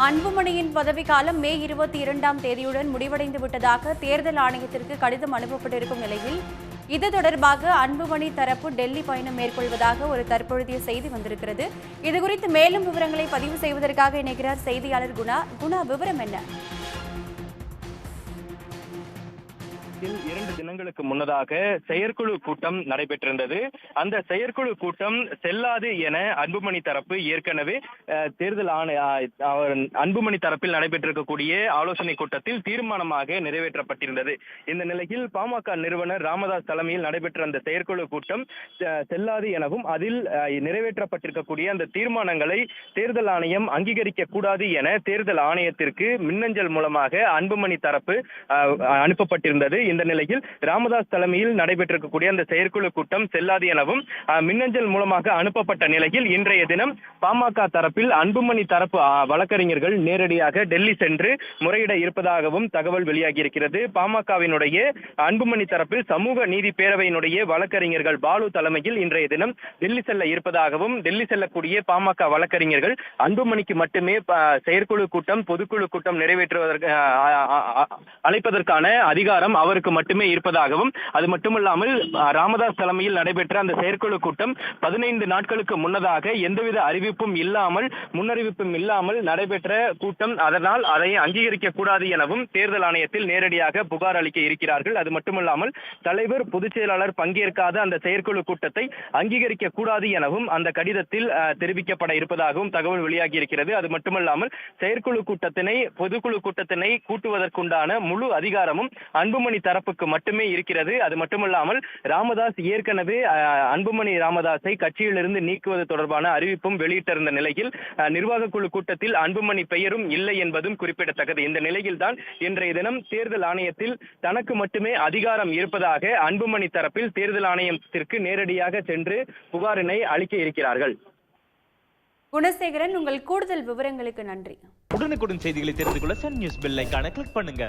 அன்புமணியின் பதவிக்காலம் மே 22ஆம் தேதியுடன் முடிவடைந்து விட்டதாக தேர்தல் ஆணையத்திற்கு கடிதம் அனுப்பப்பட்டிருக்கும் நிலையில் இது தொடர்பாக அன்புமணி தரப்பு டெல்லி பயணம் மேற்கொள்வதாக ஒரு தற்பொழுதைய செய்தி வந்திருக்கிறது. இதுகுறித்து மேலும் விவரங்களை பதிவு செய்வதற்காக இணைகிறார் செய்தியாளர் குணா. விவரம் என்ன? 2 தினங்களுக்கு முன்னதாக செயற்குழு கூட்டம் நடைபெற்றிருந்தது. அந்த செயற்குழு கூட்டம் செல்லாது என அன்புமணி தரப்பு ஏற்கனவே தேர்தல் அன்புமணி தரப்பில் நடைபெற்றிருக்கக்கூடிய ஆலோசனை கூட்டத்தில் தீர்மானமாக நிறைவேற்றப்பட்டிருந்தது. இந்த நிலையில் பாமக நிறுவனர் ராமதாஸ் தலைமையில் நடைபெற்ற அந்த செயற்குழு கூட்டம் செல்லாது எனவும் அதில் நிறைவேற்றப்பட்டிருக்கக்கூடிய அந்த தீர்மானங்களை தேர்தல் ஆணையம் அங்கீகரிக்க கூடாது என தேர்தல் ஆணையத்திற்கு மின்னஞ்சல் மூலமாக அன்புமணி தரப்பு அனுப்பப்பட்டிருந்தது. இந்த நிலையில் ராமதாஸ் தலைமையில் நடைபெற்றிருக்கக்கூடிய அந்த செயற்குழு கூட்டம் செல்லாது எனவும் மின்னஞ்சல் மூலமாக அனுப்பப்பட்ட நிலையில் இன்றைய தினம் பாமக தரப்பில் அன்புமணி தரப்பு வழக்கறிஞர்கள் நேரடியாக டெல்லி சென்று முறையிட இருப்பதாகவும் தகவல் வெளியாகி இருக்கிறது. பாமகவினுடைய அன்புமணி தரப்பில் சமூக நீதி பேரவையினுடைய வழக்கறிஞர்கள் பாலு தலைமையில் இன்றைய தினம் டெல்லி செல்ல இருப்பதாகவும், டெல்லி செல்லக்கூடிய பாமக வழக்கறிஞர்கள் அன்புமணிக்கு மட்டுமே செயற்குழு கூட்டம் பொதுக்குழு கூட்டம் நிறைவேற்றுவதற்கு அழைப்பதற்கான அதிகாரம் அவருக்கு மட்டுமே இருப்பதாகவும், அது மட்டுமல்லாமல் ராமதாஸ் தலைமையில் நடைபெற்ற அந்த செயற்குழு கூட்டம் 15 நாட்களுக்கு முன்னதாக எந்தவித அறிவிப்பும் இல்லாமல் முன்னறிவிப்பும் இல்லாமல் நடைபெற்ற கூட்டம், அதனால் அதை அங்கீகரிக்க கூடாது எனவும் தேர்தல் ஆணையத்தில் நேரடியாக புகார் அளிக்க இருக்கிறார்கள். அது மட்டுமல்லாமல் தலைவர் பொதுச் செயலாளர் பங்கேற்காத அந்த செயற்குழு கூட்டத்தை அங்கீகரிக்க கூடாது எனவும் அந்த கடிதத்தில் தெரிவிக்கப்பட இருப்பதாகவும் தகவல் வெளியாகி இருக்கிறது. அது மட்டுமல்லாமல் செயற்குழு கூட்டத்தினை பொதுக்குழு கூட்டத்தினை கூட்டுவதற்குண்டான முழு அதிகாரமும் அன்புமணி தரப்புக்கு மட்டுமே இருக்கிறது. அது மட்டுமல்லாமல் ராமதாஸ் ஏற்கனவே அன்புமணி ராமதாஸை கட்சியிலிருந்து நீக்குவது தொடர்பான அறிவிப்பும் வெளியிட்டிருந்த நிலையில் நிர்வாக குழு கூட்டத்தில் அன்புமணி பெயரும் இல்லை என்பதும் குறிப்பிடத்தக்கது. இந்த நிலையில் தான் இன்றைய தினம் தேர்தல் ஆணையத்தில் தனக்கு மட்டுமே அதிகாரம் இருப்பதாக அன்புமணி தரப்பில் தேர்தல் ஆணையத்திற்கு நேரடியாக சென்று புகாரினை அளிக்க இருக்கிறார்கள். குணசேகரன், உங்கள் கூடுதல் விவரங்களுக்கு நன்றி. உடனுக்குடன் செய்திகளை தெரிந்து கொள்ள சன் நியூஸ் பெல் ஐகானை கிளிக் பண்ணுங்க.